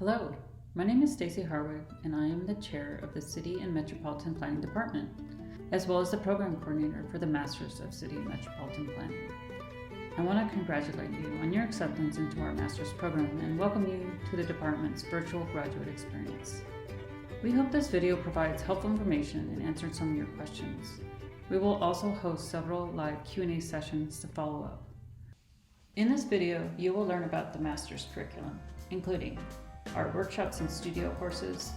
Hello, my name is Stacy Harwig, and I am the chair of the City and Metropolitan Planning Department, as well as the program coordinator for the Masters of City and Metropolitan Planning. I want to congratulate you on your acceptance into our master's program and welcome you to the department's virtual graduate experience. We hope this video provides helpful information and answers some of your questions. We will also host several live Q&A sessions to follow up. In this video, you will learn about the master's curriculum, including our workshops and studio courses,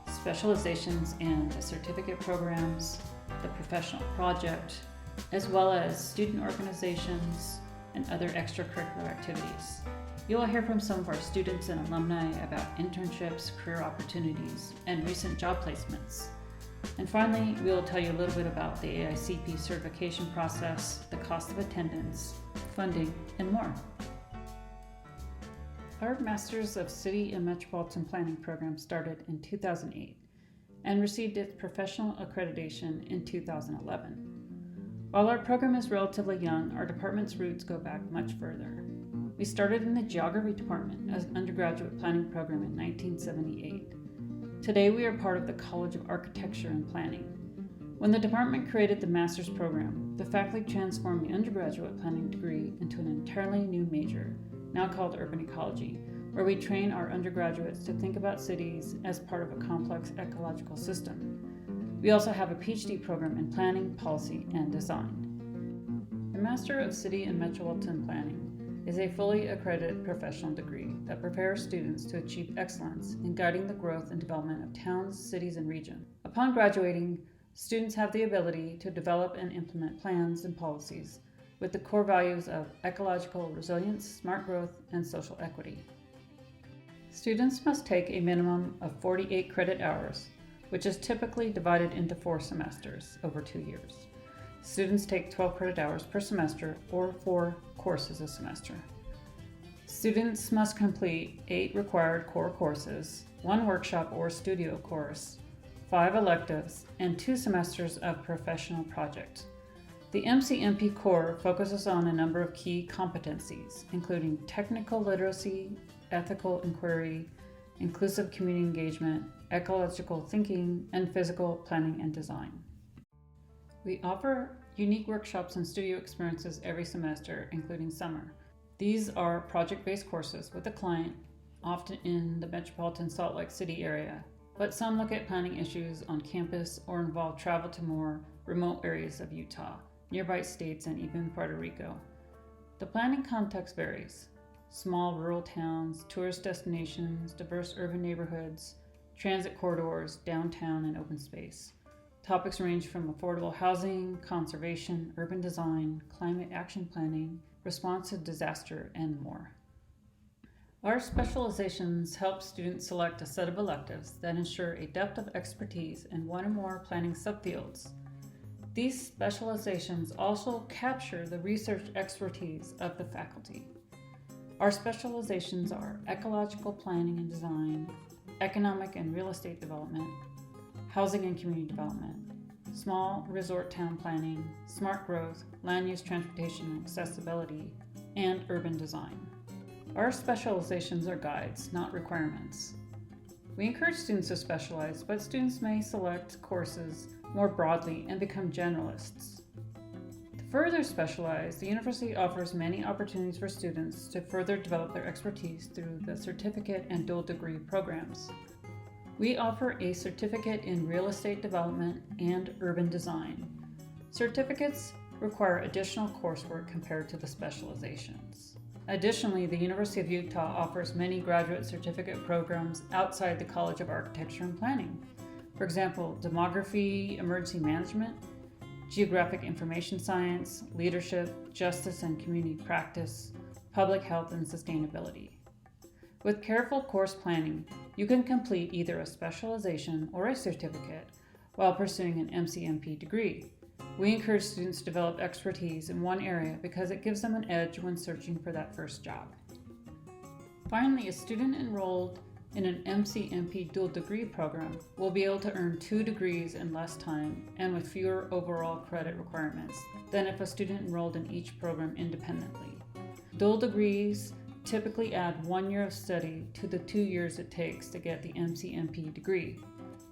specializations and certificate programs, the professional project, as well as student organizations and other extracurricular activities. You will hear from some of our students and alumni about internships, career opportunities, and recent job placements. And finally, we will tell you a little bit about the AICP certification process, the cost of attendance, funding, and more. Our Masters of City and Metropolitan Planning program started in 2008 and received its professional accreditation in 2011. While our program is relatively young, our department's roots go back much further. We started in the Geography department as an undergraduate planning program in 1978. Today we are part of the College of Architecture and Planning. When the department created the master's program, the faculty transformed the undergraduate planning degree into an entirely new major, now called urban ecology, where we train our undergraduates to think about cities as part of a complex ecological system. We also have a PhD program in planning, policy, and design. The Master of City and Metropolitan Planning is a fully accredited professional degree that prepares students to achieve excellence in guiding the growth and development of towns, cities, and regions. Upon graduating, students have the ability to develop and implement plans and policies with the core values of ecological resilience, smart growth, and social equity. Students must take a minimum of 48 credit hours, which is typically divided into 4 semesters over 2 years. Students take 12 credit hours per semester or 4 courses a semester. Students must complete 8 required core courses, 1 workshop or studio course, 5 electives, and 2 semesters of professional project. The MCMP core focuses on a number of key competencies, including technical literacy, ethical inquiry, inclusive community engagement, ecological thinking, and physical planning and design. We offer unique workshops and studio experiences every semester, including summer. These are project-based courses with a client, often in the metropolitan Salt Lake City area, but some look at planning issues on campus or involve travel to more remote areas of Utah, nearby states, and even Puerto Rico. The planning context varies. Small rural towns, tourist destinations, diverse urban neighborhoods, transit corridors, downtown, and open space. Topics range from affordable housing, conservation, urban design, climate action planning, response to disaster, and more. Our specializations help students select a set of electives that ensure a depth of expertise in one or more planning subfields. These specializations also capture the research expertise of the faculty. Our specializations are ecological planning and design, economic and real estate development, housing and community development, small resort town planning, smart growth, land use, transportation and accessibility, and urban design. Our specializations are guides, not requirements. We encourage students to specialize, but students may select courses more broadly and become generalists. To further specialize, the university offers many opportunities for students to further develop their expertise through the certificate and dual degree programs. We offer a certificate in real estate development and urban design. Certificates require additional coursework compared to the specializations. Additionally, the University of Utah offers many graduate certificate programs outside the College of Architecture and Planning. For example, demography, emergency management, geographic information science, leadership, justice and community practice, public health, and sustainability. With careful course planning, you can complete either a specialization or a certificate while pursuing an MCMP degree. We encourage students to develop expertise in one area because it gives them an edge when searching for that first job. Finally, a student enrolled in an MCMP dual degree program will be able to earn 2 degrees in less time and with fewer overall credit requirements than if a student enrolled in each program independently. Dual degrees typically add 1 year of study to the 2 years it takes to get the MCMP degree.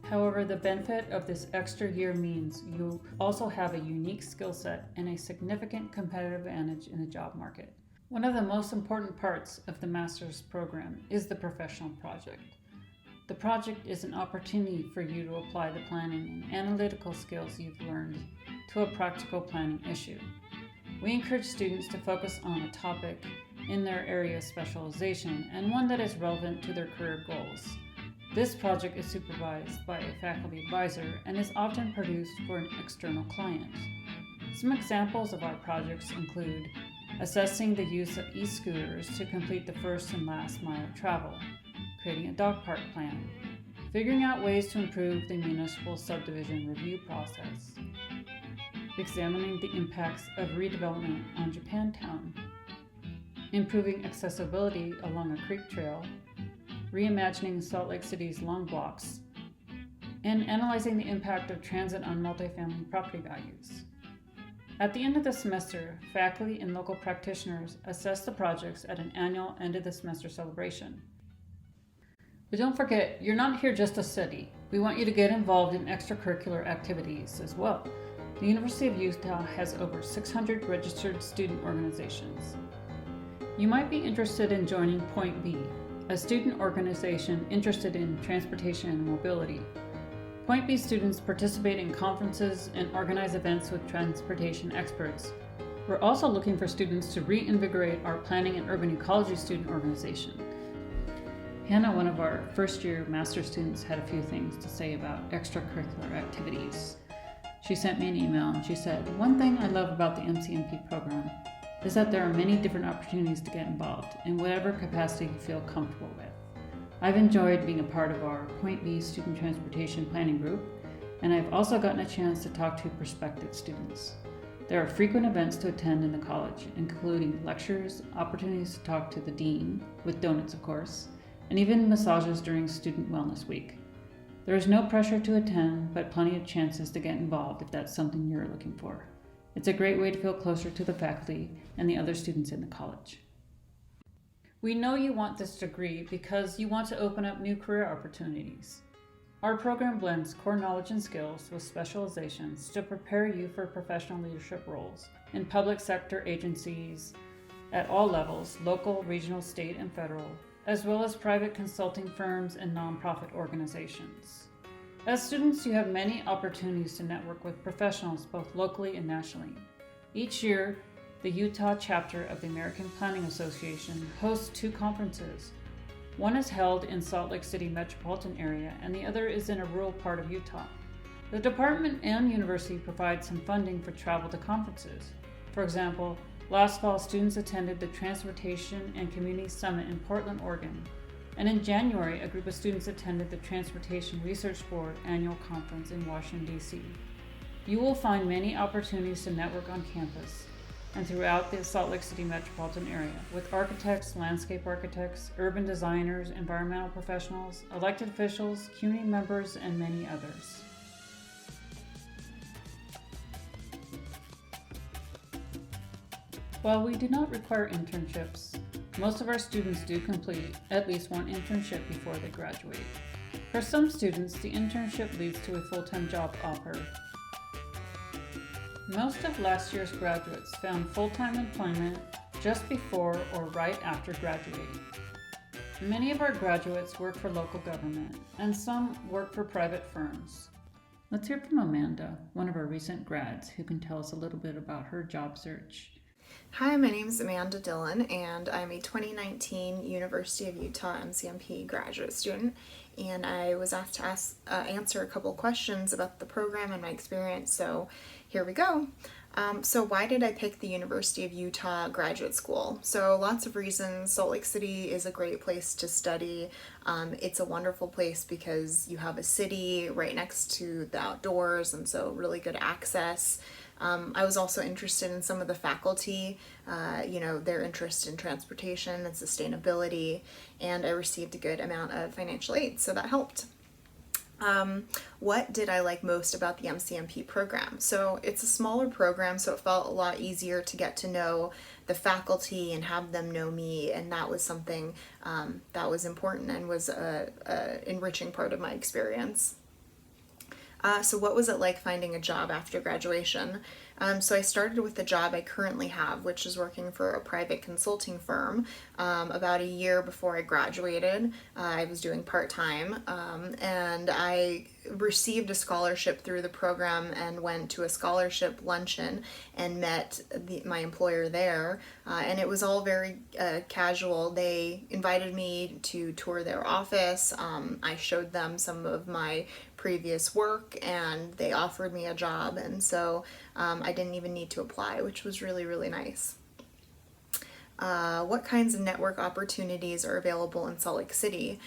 However, the benefit of this extra year means you also have a unique skill set and a significant competitive advantage in the job market. One of the most important parts of the master's program is the professional project. The project is an opportunity for you to apply the planning and analytical skills you've learned to a practical planning issue. We encourage students to focus on a topic in their area of specialization and one that is relevant to their career goals. This project is supervised by a faculty advisor and is often produced for an external client. Some examples of our projects include assessing the use of e-scooters to complete the first and last mile of travel, creating a dog park plan, figuring out ways to improve the municipal subdivision review process, examining the impacts of redevelopment on Japantown, improving accessibility along a creek trail, reimagining Salt Lake City's long blocks, and analyzing the impact of transit on multifamily property values. At the end of the semester, faculty and local practitioners assess the projects at an annual end of the semester celebration. But don't forget, you're not here just to study. We want you to get involved in extracurricular activities as well. The University of Utah has over 600 registered student organizations. You might be interested in joining Point B, a student organization interested in transportation and mobility. Point B students participate in conferences and organize events with transportation experts. We're also looking for students to reinvigorate our planning and urban ecology student organization. Hannah, one of our first-year master's students, had a few things to say about extracurricular activities. She sent me an email and she said, "One thing I love about the MCMP program is that there are many different opportunities to get involved in whatever capacity you feel comfortable with. I've enjoyed being a part of our Point B student transportation planning group, and I've also gotten a chance to talk to prospective students. There are frequent events to attend in the college, including lectures, opportunities to talk to the dean, with donuts of course, and even massages during Student Wellness Week. There is no pressure to attend, but plenty of chances to get involved if that's something you're looking for. It's a great way to feel closer to the faculty and the other students in the college." We know you want this degree because you want to open up new career opportunities. Our program blends core knowledge and skills with specializations to prepare you for professional leadership roles in public sector agencies at all levels, local, regional, state, and federal, as well as private consulting firms and nonprofit organizations. As students, you have many opportunities to network with professionals both locally and nationally. Each year, the Utah chapter of the American Planning Association hosts 2 conferences. One is held in Salt Lake City metropolitan area and the other is in a rural part of Utah. The department and university provide some funding for travel to conferences. For example, last fall students attended the Transportation and Community Summit in Portland, Oregon. And in January, a group of students attended the Transportation Research Board annual conference in Washington, D.C. You will find many opportunities to network on campus and throughout the Salt Lake City metropolitan area with architects, landscape architects, urban designers, environmental professionals, elected officials, community members, and many others. While we do not require internships, most of our students do complete at least one internship before they graduate. For some students, the internship leads to a full-time job offer. Most of last year's graduates found full-time employment just before or right after graduating. Many of our graduates work for local government, and some work for private firms. Let's hear from Amanda, one of our recent grads, who can tell us a little bit about her job search. Hi, my name is Amanda Dillon, and I'm a 2019 University of Utah MCMP graduate student, and I was asked to answer a couple questions about the program and my experience, so here we go. So why did I pick the University of Utah Graduate School? So lots of reasons. Salt Lake City is a great place to study. It's a wonderful place because you have a city right next to the outdoors, and so really good access. I was also interested in some of the faculty, their interest in transportation and sustainability, and I received a good amount of financial aid, so that helped. What did I like most about the MCMP program? So it's a smaller program, so it felt a lot easier to get to know the faculty and have them know me, and that was something that was important and was a enriching part of my experience. So what was it like finding a job after graduation? So I started with the job I currently have, which is working for a private consulting firm. About a year before I graduated, I was doing part-time, and I received a scholarship through the program and went to a scholarship luncheon and met my employer there, and it was all very casual. They invited me to tour their office. I showed them some of my previous work, and they offered me a job, and so I didn't even need to apply, which was really, really nice. What kinds of network opportunities are available in Salt Lake City?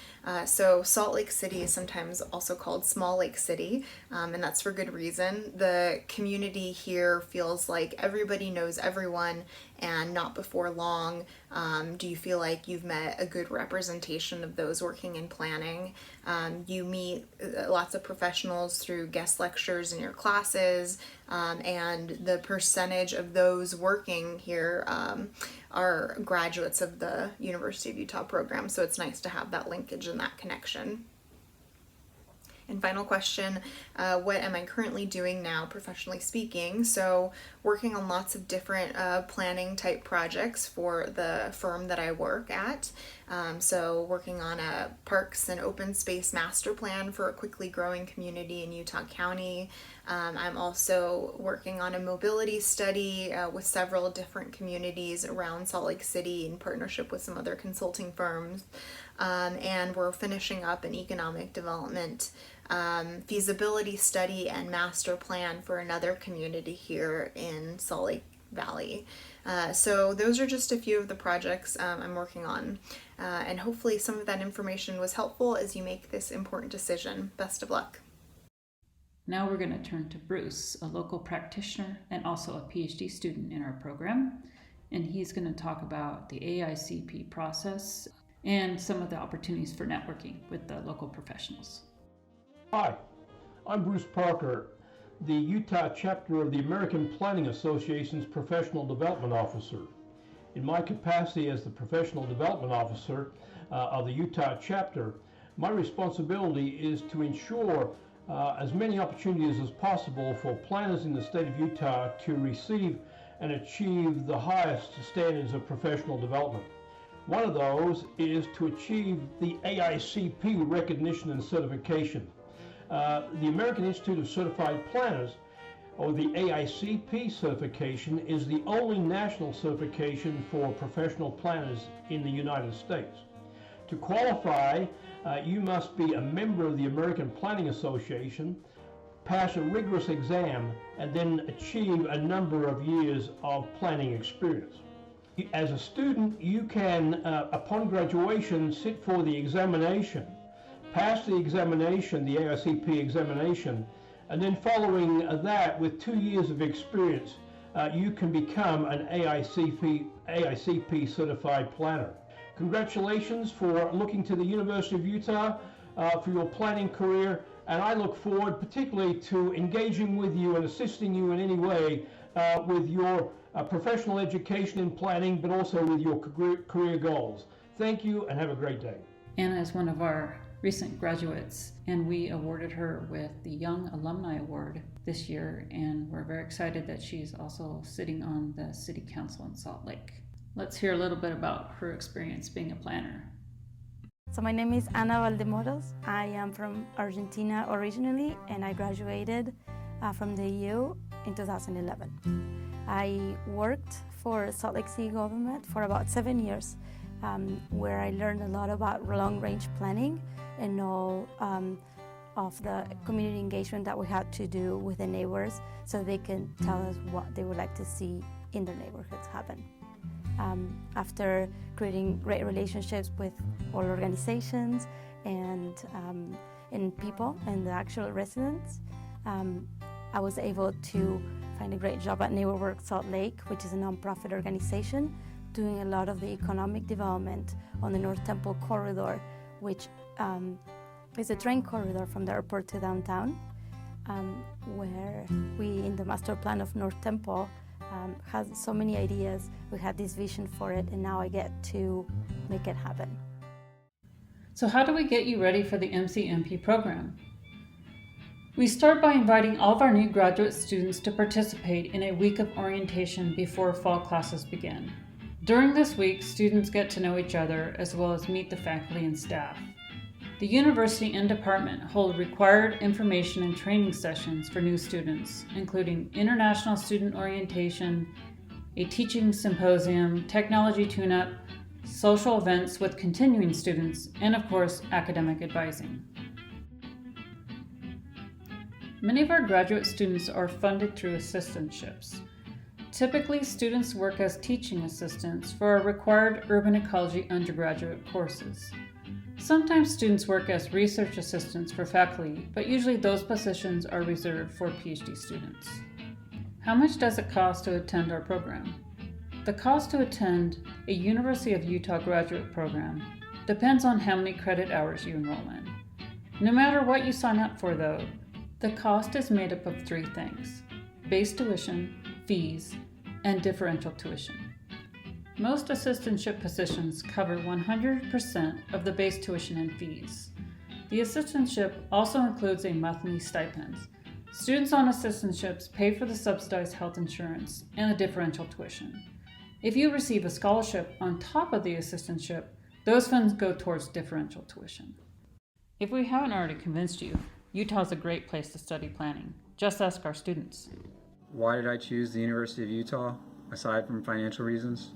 So Salt Lake City is sometimes also called Small Lake City, and that's for good reason. The community here feels like everybody knows everyone, and not before long do you feel like you've met a good representation of those working in planning. You meet lots of professionals through guest lectures in your classes, and the percentage of those working here are graduates of the University of Utah program, so it's nice to have that linkage and that connection. And final question, what am I currently doing now, professionally speaking? So working on lots of different planning type projects for the firm that I work at. So working on a parks and open space master plan for a quickly growing community in Utah County. I'm also working on a mobility study with several different communities around Salt Lake City in partnership with some other consulting firms. And we're finishing up an economic development feasibility study and master plan for another community here in Salt Lake Valley. So those are just a few of the projects I'm working on, and hopefully some of that information was helpful as you make this important decision. Best of luck. Now we're going to turn to Bruce, a local practitioner and also a PhD student in our program, and he's going to talk about the AICP process and some of the opportunities for networking with the local professionals. Hi, I'm Bruce Parker, the Utah chapter of the American Planning Association's Professional Development Officer. In my capacity as the Professional Development Officer of the Utah chapter, my responsibility is to ensure as many opportunities as possible for planners in the state of Utah to receive and achieve the highest standards of professional development. One of those is to achieve the AICP recognition and certification. The American Institute of Certified Planners, or the AICP certification, is the only national certification for professional planners in the United States. To qualify, you must be a member of the American Planning Association, pass a rigorous exam, and then achieve a number of years of planning experience. As a student, you can, upon graduation, sit for the examination, pass the examination, the AICP examination, and then following that, with 2 years of experience, you can become an AICP certified planner. Congratulations for looking to the University of Utah for your planning career, and I look forward particularly to engaging with you and assisting you in any way with your professional education in planning, but also with your career goals. Thank you and have a great day. Anna is one of our recent graduates, and we awarded her with the Young Alumni Award this year, and we're very excited that she's also sitting on the City Council in Salt Lake. Let's hear a little bit about her experience being a planner. So my name is Ana Valdemoros. I am from Argentina originally, and I graduated from the EU in 2011. I worked for Salt Lake City government for about 7 years, where I learned a lot about long-range planning and all of the community engagement that we had to do with the neighbors so they can tell us what they would like to see in their neighborhoods happen. After creating great relationships with all organizations and people and the actual residents, I was able to find a great job at Neighbor Work Salt Lake, which is a nonprofit organization doing a lot of the economic development on the North Temple corridor, which is a train corridor from the airport to downtown, where we, in the master plan of North Temple, has so many ideas. We had this vision for it, and now I get to make it happen. So how do we get you ready for the MCMP program? We start by inviting all of our new graduate students to participate in a week of orientation before fall classes begin. During this week, students get to know each other as well as meet the faculty and staff. The university and department hold required information and training sessions for new students, including international student orientation, a teaching symposium, technology tune-up, social events with continuing students, and of course, academic advising. Many of our graduate students are funded through assistantships. Typically, students work as teaching assistants for our required urban ecology undergraduate courses. Sometimes students work as research assistants for faculty, but usually those positions are reserved for PhD students. How much does it cost to attend our program? The cost to attend a University of Utah graduate program depends on how many credit hours you enroll in. No matter what you sign up for, though, the cost is made up of three things: base tuition, fees, and differential tuition. Most assistantship positions cover 100% of the base tuition and fees. The assistantship also includes a monthly stipend. Students on assistantships pay for the subsidized health insurance and the differential tuition. If you receive a scholarship on top of the assistantship, those funds go towards differential tuition. If we haven't already convinced you, Utah is a great place to study planning. Just ask our students. Why did I choose the University of Utah, aside from financial reasons?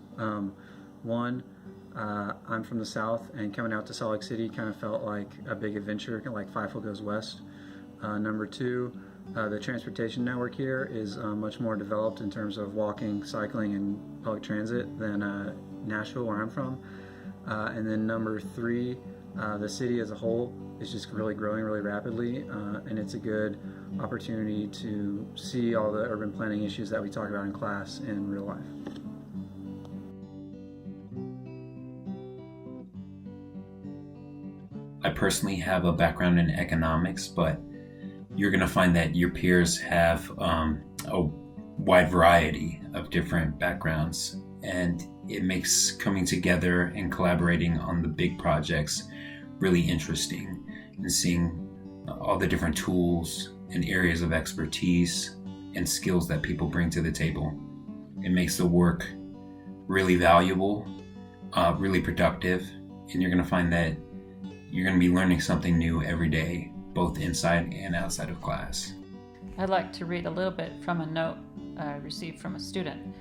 One, I'm from the South, and coming out to Salt Lake City kind of felt like a big adventure, kind of like Five Foot Goes West. Number two, the transportation network here is much more developed in terms of walking, cycling, and public transit than Nashville, where I'm from. And then number three, the city as a whole is just really growing really rapidly, and it's a good opportunity to see all the urban planning issues that we talk about in class in real life. I personally have a background in economics, but you're going to find that your peers have a wide variety of different backgrounds, and it makes coming together and collaborating on the big projects really interesting, and seeing all the different tools and areas of expertise and skills that people bring to the table. It makes the work really valuable, really productive, and you're going to find that you're going to be learning something new every day, both inside and outside of class. I'd like to read a little bit from a note I received from a student.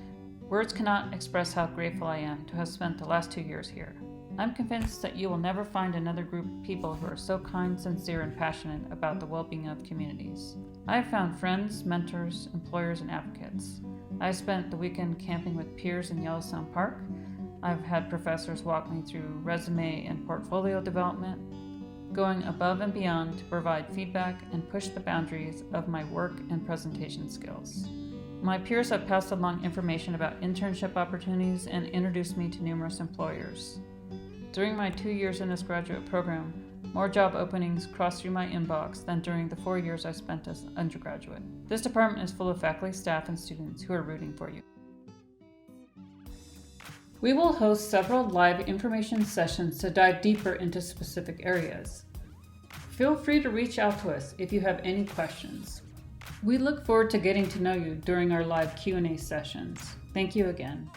Words cannot express how grateful I am to have spent the last 2 years here. I'm convinced that you will never find another group of people who are so kind, sincere, and passionate about the well-being of communities. I have found friends, mentors, employers, and advocates. I spent the weekend camping with peers in Yellowstone Park. I've had professors walk me through resume and portfolio development, going above and beyond to provide feedback and push the boundaries of my work and presentation skills. My peers have passed along information about internship opportunities and introduced me to numerous employers. During my 2 years in this graduate program, more job openings crossed through my inbox than during the 4 years I spent as undergraduate. This department is full of faculty, staff, and students who are rooting for you. We will host several live information sessions to dive deeper into specific areas. Feel free to reach out to us if you have any questions. We look forward to getting to know you during our live Q&A sessions. Thank you again.